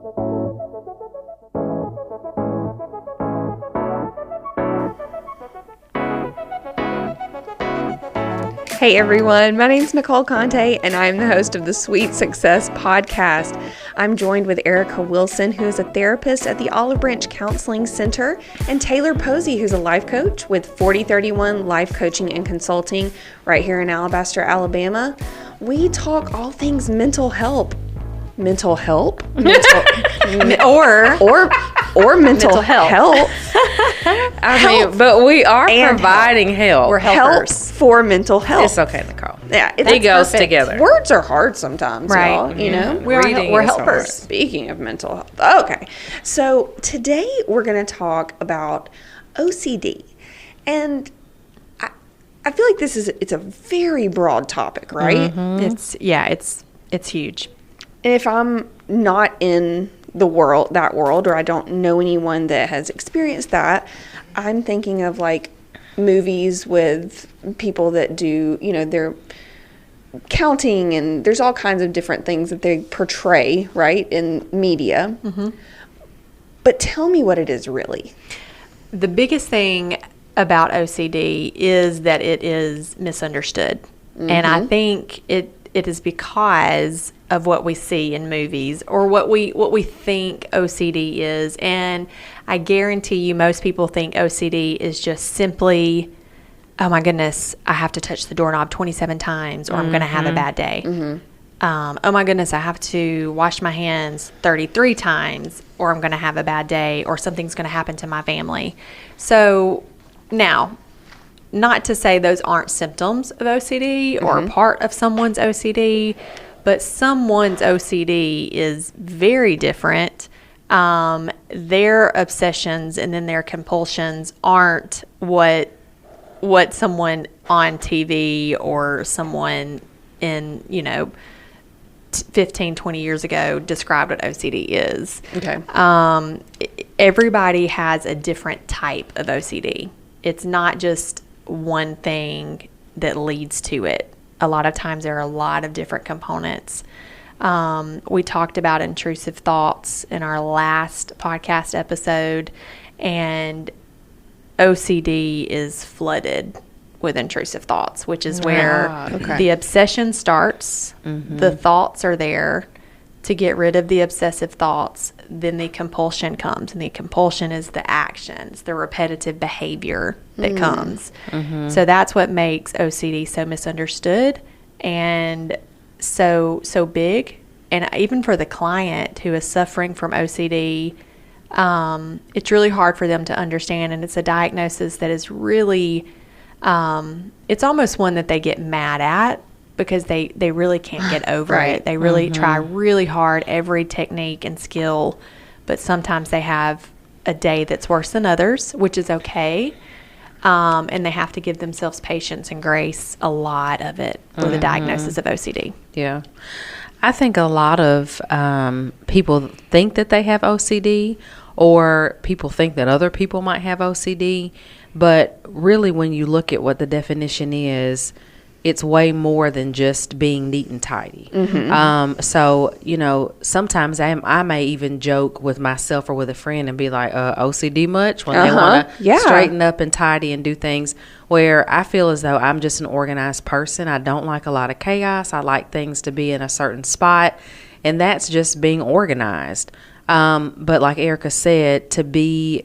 Hey everyone, my name's Nicole Conte and I'm the host of the Sweet Success podcast. I'm joined with Erica Wilson, who is a therapist at the Olive Branch Counseling Center, and Taylar Posey, who's a life coach with 4031 Life Coaching and Consulting right here in Alabaster, Alabama. We talk all things mental health. Mental health? Or mental health. I mean, but we are providing help. We're helpers. Help for mental health. It's okay, Nicole. Yeah, it goes together. Words are hard sometimes, right? Y'all, you know, we're helpers. Hard. Speaking of mental health, okay. So today we're going to talk about OCD, and I feel like it's a very broad topic, right? Mm-hmm. It's huge. And if I'm not in that world, or I don't know anyone that has experienced that, I'm thinking of like movies with people that do, they're counting, and there's all kinds of different things that they portray, right, in media. Mm-hmm. But tell me what it is really. The biggest thing about OCD is that it is misunderstood. Mm-hmm. And I think it is because of what we see in movies or what we think OCD is. And I guarantee you most people think OCD is just simply, oh my goodness, I have to touch the doorknob 27 times or I'm going to have a bad day. Mm-hmm. Oh my goodness, I have to wash my hands 33 times or I'm going to have a bad day or something's going to happen to my family. So now, not to say those aren't symptoms of OCD or part of someone's OCD, but someone's OCD is very different. Their obsessions and then their compulsions aren't what someone on TV or someone in, 15, 20 years ago described what OCD is. Okay. Everybody has a different type of OCD. It's not just one thing that leads to it. A lot of times there are a lot of different components. We talked about intrusive thoughts in our last podcast episode, and OCD is flooded with intrusive thoughts, which is where the obsession starts. Mm-hmm. The thoughts are there to get rid of the obsessive thoughts. Then the compulsion comes, and the compulsion is the actions, the repetitive behavior that comes. Mm-hmm. So that's what makes OCD so misunderstood and so big. And even for the client who is suffering from OCD, it's really hard for them to understand. And it's a diagnosis that is really, it's almost one that they get mad at, because they really can't get over it. They really try really hard, every technique and skill, but sometimes they have a day that's worse than others, which is okay. And they have to give themselves patience and grace, a lot of it, for the diagnosis of OCD. Yeah. I think a lot of people think that they have OCD, or people think that other people might have OCD, but really when you look at what the definition is, it's way more than just being neat and tidy. Mm-hmm. So, sometimes I may even joke with myself or with a friend and be like, OCD much? When they want to straighten up and tidy and do things, where I feel as though I'm just an organized person. I don't like a lot of chaos. I like things to be in a certain spot, and that's just being organized. But like Erica said, to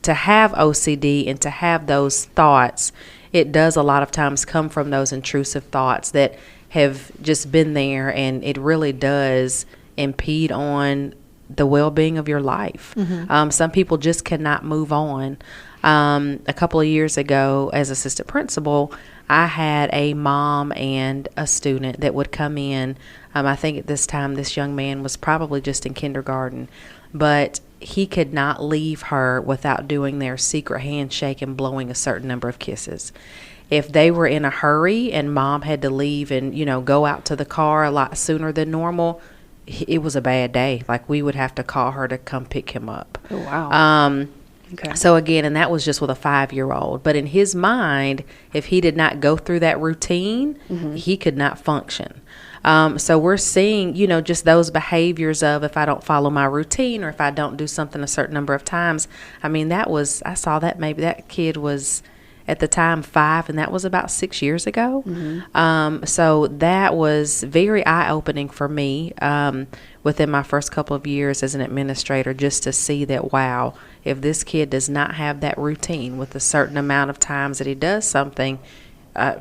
have OCD and to have those thoughts, it does a lot of times come from those intrusive thoughts that have just been there, and it really does impede on the well-being of your life. Mm-hmm. Some people just cannot move on. A couple of years ago, as assistant principal, I had a mom and a student that would come in. I think at this time, this young man was probably just in kindergarten, but he could not leave her without doing their secret handshake and blowing a certain number of kisses. If they were in a hurry and mom had to leave and, go out to the car a lot sooner than normal, it was a bad day. Like, we would have to call her to come pick him up. Oh, wow. Okay. So again, and that was just with a 5-year-old. But in his mind, if he did not go through that routine, he could not function. So we're seeing, just those behaviors of if I don't follow my routine or if I don't do something a certain number of times. I mean, I saw that maybe that kid was at the time 5, and that was about 6 years ago. So that was very eye-opening for me within my first couple of years as an administrator, just to see that, wow, if this kid does not have that routine with a certain amount of times that he does something,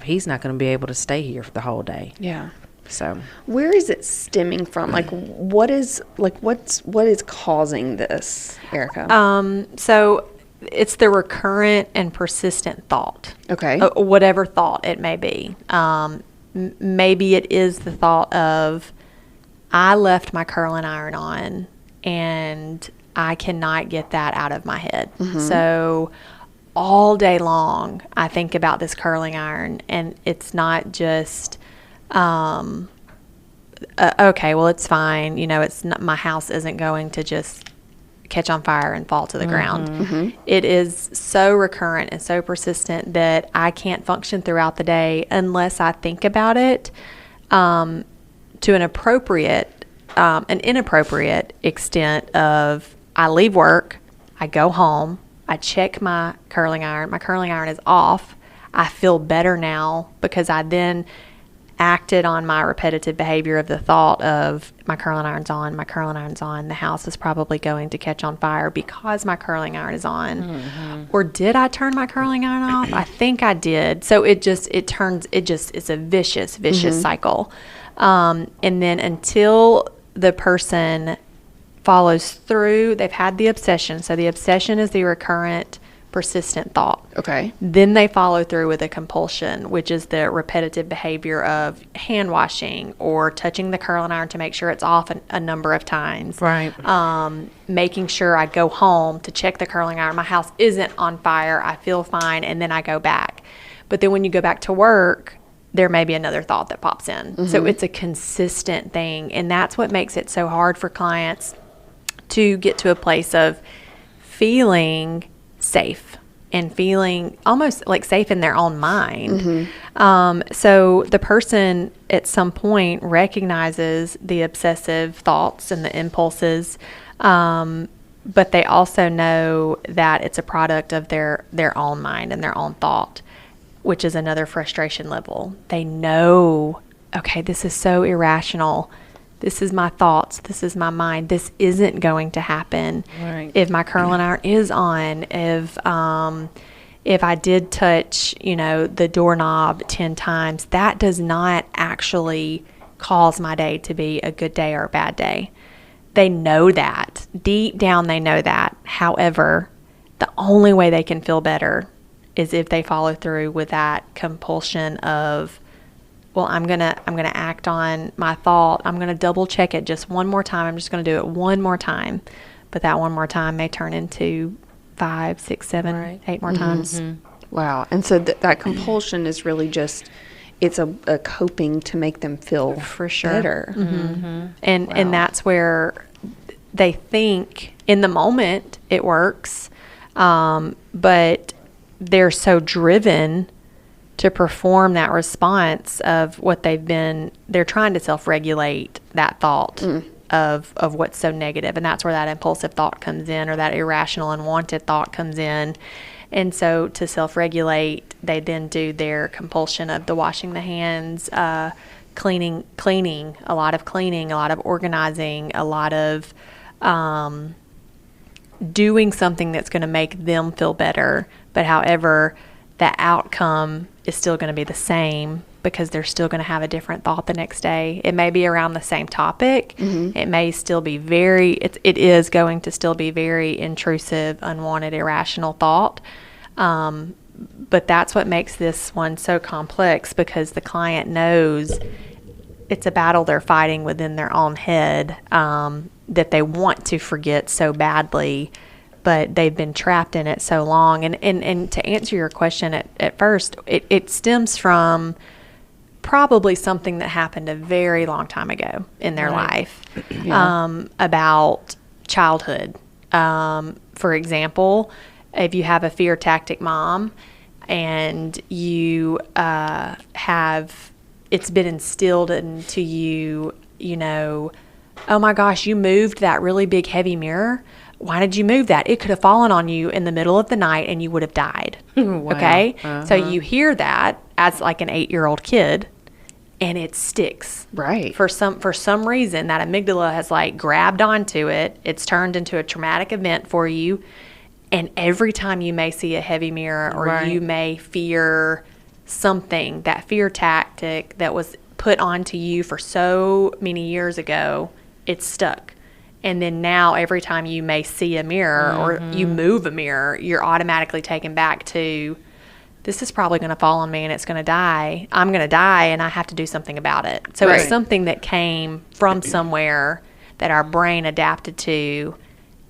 he's not going to be able to stay here for the whole day. Yeah. So where is it stemming from? What's causing this, Erica? So it's the recurrent and persistent thought. Okay. Whatever thought it may be. Maybe it is the thought of, I left my curling iron on and I cannot get that out of my head. So all day long, I think about this curling iron, and it's not just, okay, well, it's fine. It's not, my house isn't going to just catch on fire and fall to the ground. It is so recurrent and so persistent that I can't function throughout the day unless I think about it to an inappropriate extent of, I leave work, I go home, I check my curling iron is off. I feel better now because I then acted on my repetitive behavior of the thought of, my curling iron's on, the house is probably going to catch on fire because my curling iron is on. Or did I turn my curling iron off? I think I did. So it's a vicious cycle. And then until the person follows through, they've had the obsession. So the obsession is the recurrent, persistent thought. Okay. Then they follow through with a compulsion, which is the repetitive behavior of hand washing or touching the curling iron to make sure it's off a number of times. Right. Making sure I go home to check the curling iron. My house isn't on fire. I feel fine. And then I go back. But then when you go back to work, there may be another thought that pops in. So it's a consistent thing. And that's what makes it so hard for clients to get to a place of feeling safe and feeling almost like safe in their own mind. So the person at some point recognizes the obsessive thoughts and the impulses, but they also know that it's a product of their own mind and their own thought, which is another frustration level. They know, okay, this is so irrational. This is my thoughts. This is my mind. This isn't going to happen. Right. If my curling iron is on, if I did touch, the doorknob 10 times, that does not actually cause my day to be a good day or a bad day. They know that. Deep down, they know that. However, the only way they can feel better is if they follow through with that compulsion of, well, I'm gonna act on my thought. I'm gonna double check it just one more time. I'm just gonna do it one more time, but that one more time may turn into 5, 6, 7, 8 more times. Wow. And so that compulsion is really just, it's a coping to make them feel For sure. better. And that's where they think in the moment it works, but they're so driven to perform that response of what they're trying to self-regulate that thought of what's so negative. And that's where that impulsive thought comes in, or that irrational unwanted thought comes in. And so to self-regulate, they then do their compulsion of the washing the hands, cleaning, a lot of organizing, a lot of doing something that's going to make them feel better. But however, the outcome is still going to be the same because they're still going to have a different thought the next day. It may be around the same topic. It may still be it is going to still be very intrusive, unwanted, irrational thought. But that's what makes this one so complex, because the client knows it's a battle they're fighting within their own head, that they want to forget so badly, but they've been trapped in it so long. And to answer your question at first, it stems from probably something that happened a very long time ago in their life, about childhood. For example, if you have a fear tactic mom and you have it's been instilled into you, you know, oh my gosh, you moved that really big heavy mirror. Why did you move that? It could have fallen on you in the middle of the night and you would have died. Wow. Okay? So you hear that as like an 8-year-old kid, and it sticks. Right. For some reason, that amygdala has like grabbed onto it. It's turned into a traumatic event for you. And every time you may see a heavy mirror, or you may fear something, that fear tactic that was put onto you for so many years ago, it's stuck. And then now every time you may see a mirror or you move a mirror, you're automatically taken back to, this is probably going to fall on me and it's going to die. I'm going to die and I have to do something about it. So it's something that came from somewhere that our brain adapted to,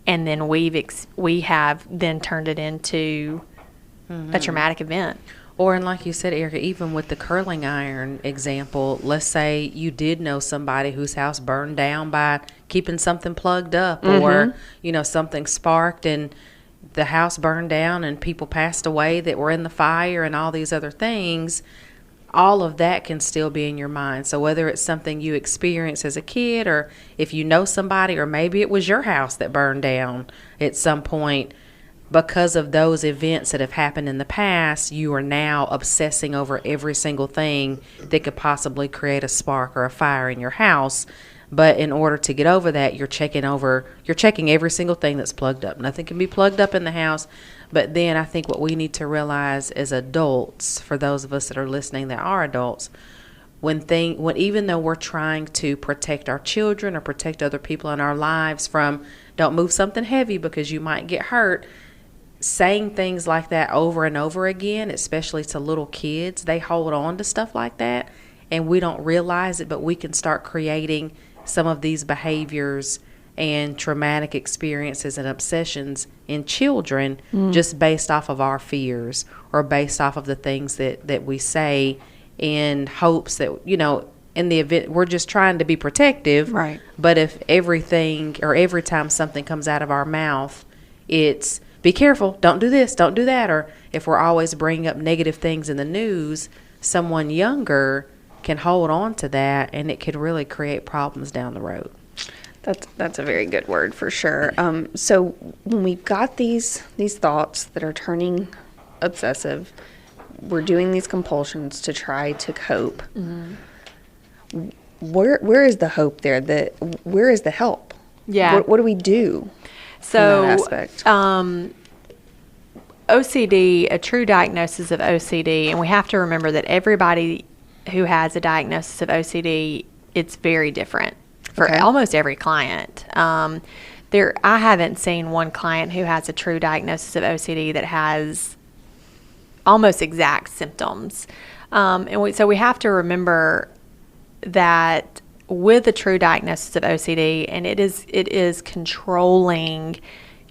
and then we have then turned it into a traumatic event. Or, and like you said, Erica, even with the curling iron example, let's say you did know somebody whose house burned down by keeping something plugged up, or, you know, something sparked and the house burned down and people passed away that were in the fire and all these other things. All of that can still be in your mind. So whether it's something you experienced as a kid, or if you know somebody, or maybe it was your house that burned down at some point, because of those events that have happened in the past, you are now obsessing over every single thing that could possibly create a spark or a fire in your house. But in order to get over that, you're checking every single thing that's plugged up. Nothing can be plugged up in the house. But then I think what we need to realize as adults, for those of us that are listening that are adults, when even though we're trying to protect our children or protect other people in our lives from, don't move something heavy because you might get hurt, saying things like that over and over again, especially to little kids, they hold on to stuff like that and we don't realize it, but we can start creating some of these behaviors and traumatic experiences and obsessions in children just based off of our fears, or based off of the things that we say, in hopes that, you know, in the event we're just trying to be protective. Right. But if everything, or every time something comes out of our mouth, it's be careful, don't do this, don't do that. Or if we're always bringing up negative things in the news, someone younger can hold on to that, and it could really create problems down the road. That's a very good word for sure. So when we've got these thoughts that are turning obsessive, we're doing these compulsions to try to cope. Where is the hope there? Where is the help? Yeah. What do we do? So, in that aspect? OCD, a true diagnosis of OCD, and we have to remember that everybody who has a diagnosis of OCD, it's very different for almost every client. I haven't seen one client who has a true diagnosis of OCD that has almost exact symptoms. So we have to remember that with a true diagnosis of OCD, and it is controlling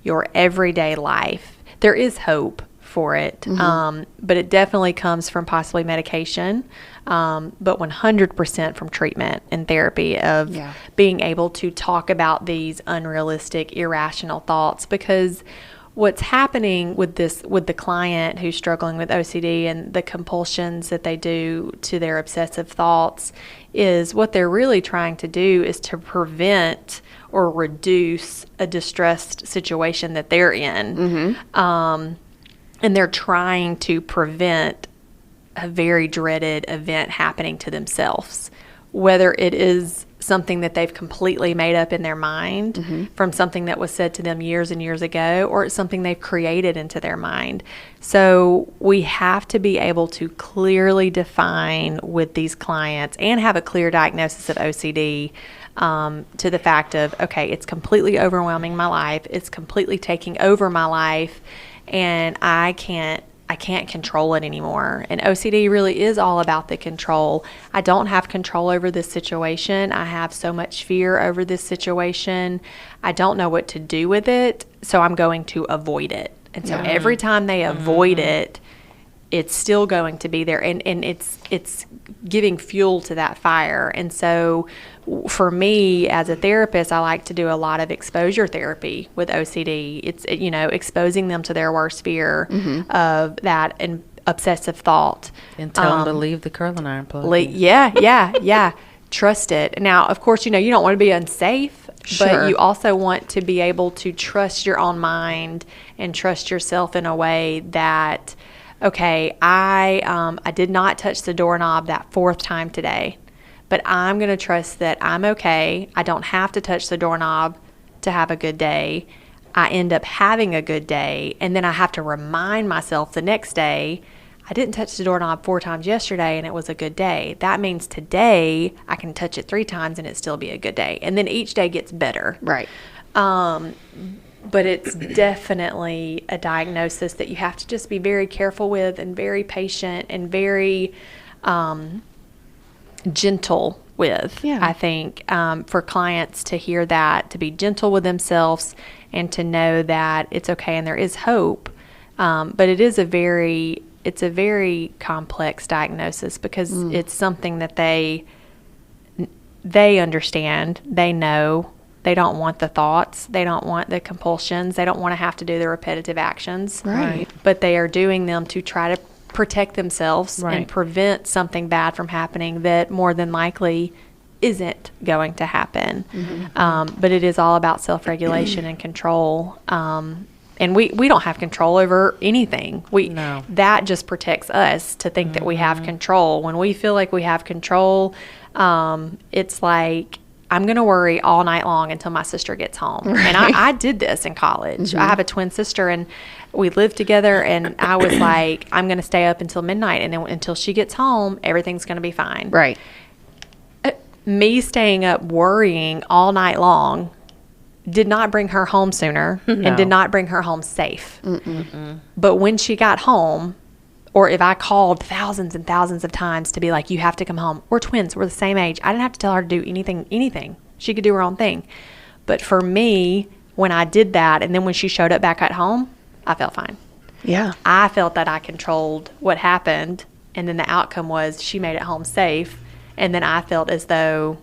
your everyday life, there is hope for it, but it definitely comes from possibly medication, but 100% from treatment and therapy of being able to talk about these unrealistic, irrational thoughts. Because what's happening with the client who's struggling with OCD and the compulsions that they do to their obsessive thoughts is what they're really trying to do is to prevent or reduce a distressed situation that they're in. And they're trying to prevent a very dreaded event happening to themselves, whether it is something that they've completely made up in their mind from something that was said to them years and years ago, or it's something they've created into their mind. So we have to be able to clearly define with these clients and have a clear diagnosis of OCD, to the fact of, okay, it's completely overwhelming my life. It's completely taking over my life, and I can't control it anymore. And OCD really is all about the control. I don't have control over this situation. I have so much fear over this situation. I don't know what to do with it, so I'm going to avoid it. And so every time they avoid it, it's still going to be there, and it's giving fuel to that fire. And so for me as a therapist, I like to do a lot of exposure therapy with OCD. It's, exposing them to their worst fear of that, and obsessive thought. And tell them to leave the curling iron plug. Yeah. Trust it. Now, of course, you don't want to be unsafe, Sure. but you also want to be able to trust your own mind and trust yourself in a way that, okay, I did not touch the doorknob that 4th time today, but I'm going to trust that I'm okay. I don't have to touch the doorknob to have a good day. I end up having a good day, and then I have to remind myself the next day, I didn't touch the doorknob 4 times yesterday and it was a good day. That means today I can touch it 3 times and it still be a good day. And then each day gets better. Right. But it's definitely a diagnosis that you have to just be very careful with and very patient and very gentle with. Yeah. I think for clients to hear that, to be gentle with themselves and to know that it's okay and there is hope. But it's a very complex diagnosis because it's something that they understand, they know, they don't want the thoughts, they don't want the compulsions, they don't want to have to do the repetitive actions. Right. But they are doing them to try to protect themselves Right. and prevent something bad from happening that more than likely isn't going to happen. But it is all about self-regulation and control. And we don't have control over anything. No. That just protects us to think that we have control. When we feel like we have control, it's like, I'm going to worry all night long until my sister gets home. Right. And I did this in college. I have a twin sister, and we lived together, and I was like, I'm going to stay up until midnight, and then until she gets home, everything's going to be fine. Right. Me staying up worrying all night long did not bring her home sooner and did not bring her home safe. But when she got home, or if I called thousands and thousands of times to be like, you have to come home. We're twins. We're the same age. I didn't have to tell her to do anything. She could do her own thing. But for me, when I did that, and then when she showed up back at home, I felt fine. Yeah. I felt that I controlled what happened, and then the outcome was she made it home safe, and then I felt as though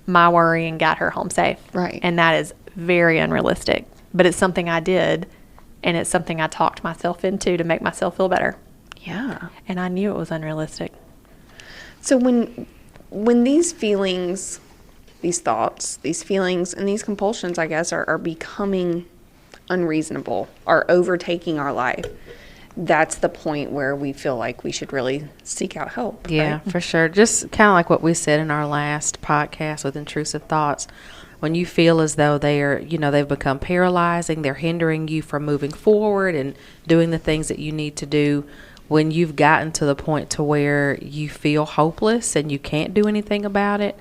my worrying got her home safe. Right. And that is very unrealistic. But it's something I did, and it's something I talked myself into to make myself feel better. Yeah. And I knew it was unrealistic. So when these feelings, these thoughts, these feelings, and these compulsions, I guess, are becoming unreasonable, are overtaking our life, that's the point where we feel like we should really seek out help. Yeah, right? for sure. Just kind of like what we said in our last podcast with intrusive thoughts. When you feel as though they've become paralyzing, they're hindering you from moving forward and doing the things that you need to do. When you've gotten to the point to where you feel hopeless and you can't do anything about it,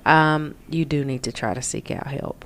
you do need to try to seek out help.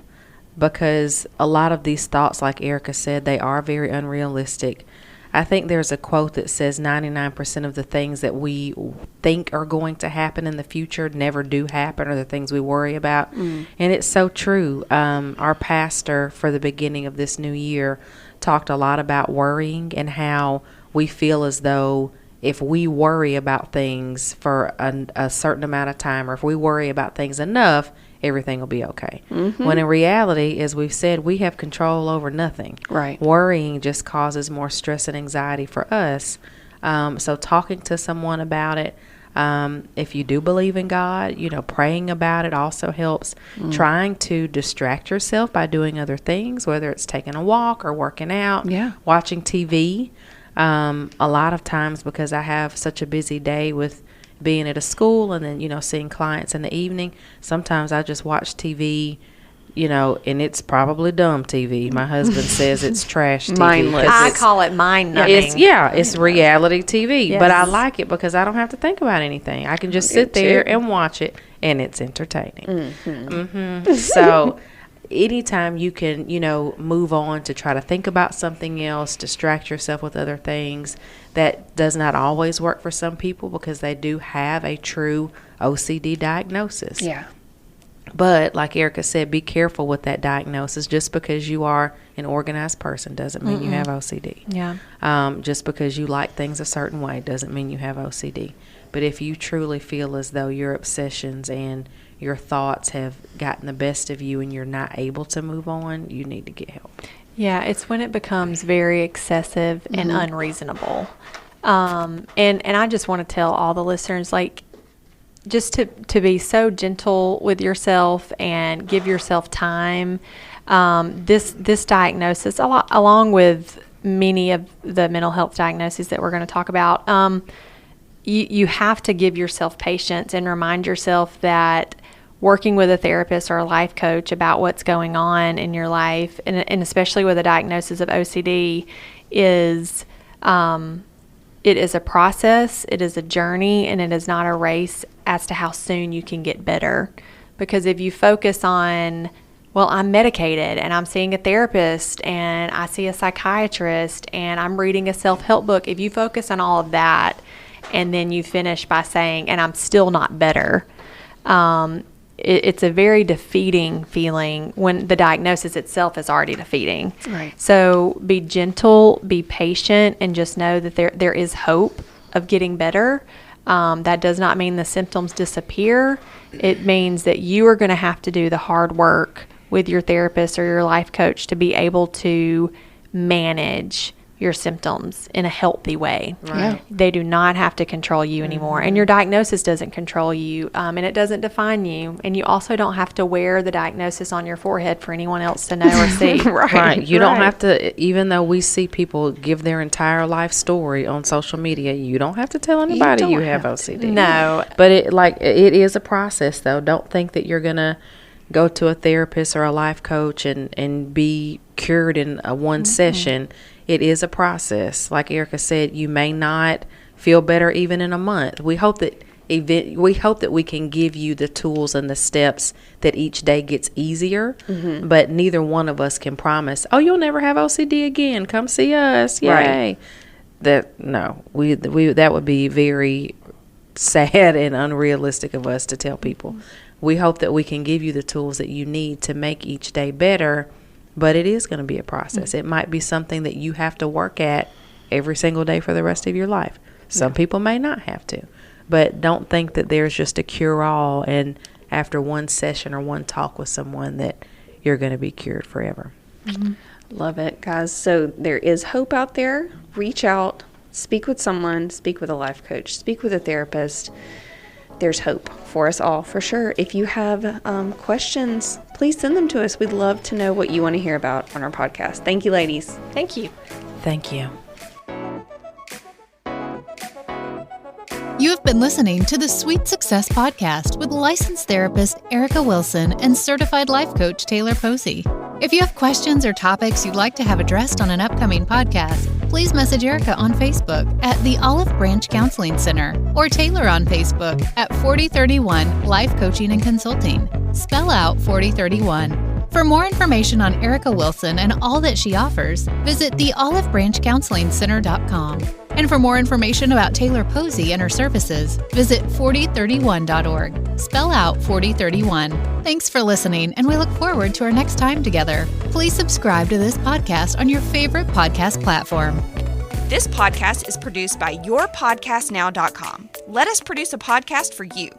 Because a lot of these thoughts, like Erica said, they are very unrealistic. I think there's a quote that says 99% of the things that we think are going to happen in the future never do happen, or the things we worry about. And it's so true. Our pastor for the beginning of this new year talked a lot about worrying and how we feel as though if we worry about things for a certain amount of time, or if we worry about things enough, everything will be okay. When in reality, as we've said, we have control over nothing. Right. Worrying just causes more stress and anxiety for us. So talking to someone about it, if you do believe in God, praying about it also helps. Trying to distract yourself by doing other things, whether it's taking a walk or working out, watching TV. A lot of times, because I have such a busy day with being at a school and then, seeing clients in the evening, sometimes I just watch TV, and it's probably dumb TV. My husband says it's trash TV. Mindless. I call it mind-numbing. It's reality TV, Yes. but I like it because I don't have to think about anything. I can just sit there and watch it, and it's entertaining. So anytime you can, move on to try to think about something else, distract yourself with other things. That does not always work for some people because they do have a true OCD diagnosis. Yeah. But like Erica said, be careful with that diagnosis. Just because you are an organized person doesn't mean you have OCD. Yeah. Just because you like things a certain way doesn't mean you have OCD. But if you truly feel as though your obsessions and your thoughts have gotten the best of you and you're not able to move on, you need to get help. Yeah, it's when it becomes very excessive and unreasonable. And I just want to tell all the listeners, like, just to be so gentle with yourself and give yourself time. This diagnosis, along with many of the mental health diagnoses that we're going to talk about, you have to give yourself patience and remind yourself that working with a therapist or a life coach about what's going on in your life, and especially with a diagnosis of OCD, is it is a process, it is a journey, and it is not a race as to how soon you can get better. Because if you focus on, well, I'm medicated and I'm seeing a therapist and I see a psychiatrist and I'm reading a self-help book, if you focus on all of that and then you finish by saying, and I'm still not better, it's a very defeating feeling when the diagnosis itself is already defeating. Right. So be gentle, be patient, and just know that there is hope of getting better. That does not mean the symptoms disappear. It means that you are going to have to do the hard work with your therapist or your life coach to be able to manage your symptoms in a healthy way. Right. Yeah. They do not have to control you anymore. And your diagnosis doesn't control you, and it doesn't define you. And you also don't have to wear the diagnosis on your forehead for anyone else to know or see. Right. You don't have to, even though we see people give their entire life story on social media, you don't have to tell anybody you have OCD. No. But it is a process, though. Don't think that you're going to go to a therapist or a life coach and be cured in one session. It is a process. Like Erica said, you may not feel better even in a month. We hope that we can give you the tools and the steps that each day gets easier, but neither one of us can promise, oh, you'll never have OCD again. Come see us. Yay. Right. That would be very sad and unrealistic of us to tell people. We hope that we can give you the tools that you need to make each day better, but it is going to be a process. It might be something that you have to work at every single day for the rest of your life. Some people may not have to, but don't think that there's just a cure-all and after one session or one talk with someone that you're going to be cured forever. Love it, guys. So there is hope out there. Reach out, speak with someone, speak with a life coach, speak with a therapist. There's hope for us all, for sure. If you have questions, please send them to us. We'd love to know what you want to hear about on our podcast. Thank you, ladies. Thank you. Thank you. You have been listening to the Sweet Success Podcast with licensed therapist Erica Wilson and certified life coach Taylar Posey. If you have questions or topics you'd like to have addressed on an upcoming podcast, please message Erica on Facebook at the Olive Branch Counseling Center or Taylar on Facebook at 4031 Life Coaching and Consulting. Spell out 4031. For more information on Erica Wilson and all that she offers, visit theolivebranchcounselingcenter.com. And for more information about Taylar Posey and her services, visit 4031.org. Spell out 4031. Thanks for listening, and we look forward to our next time together. Please subscribe to this podcast on your favorite podcast platform. This podcast is produced by yourpodcastnow.com. Let us produce a podcast for you.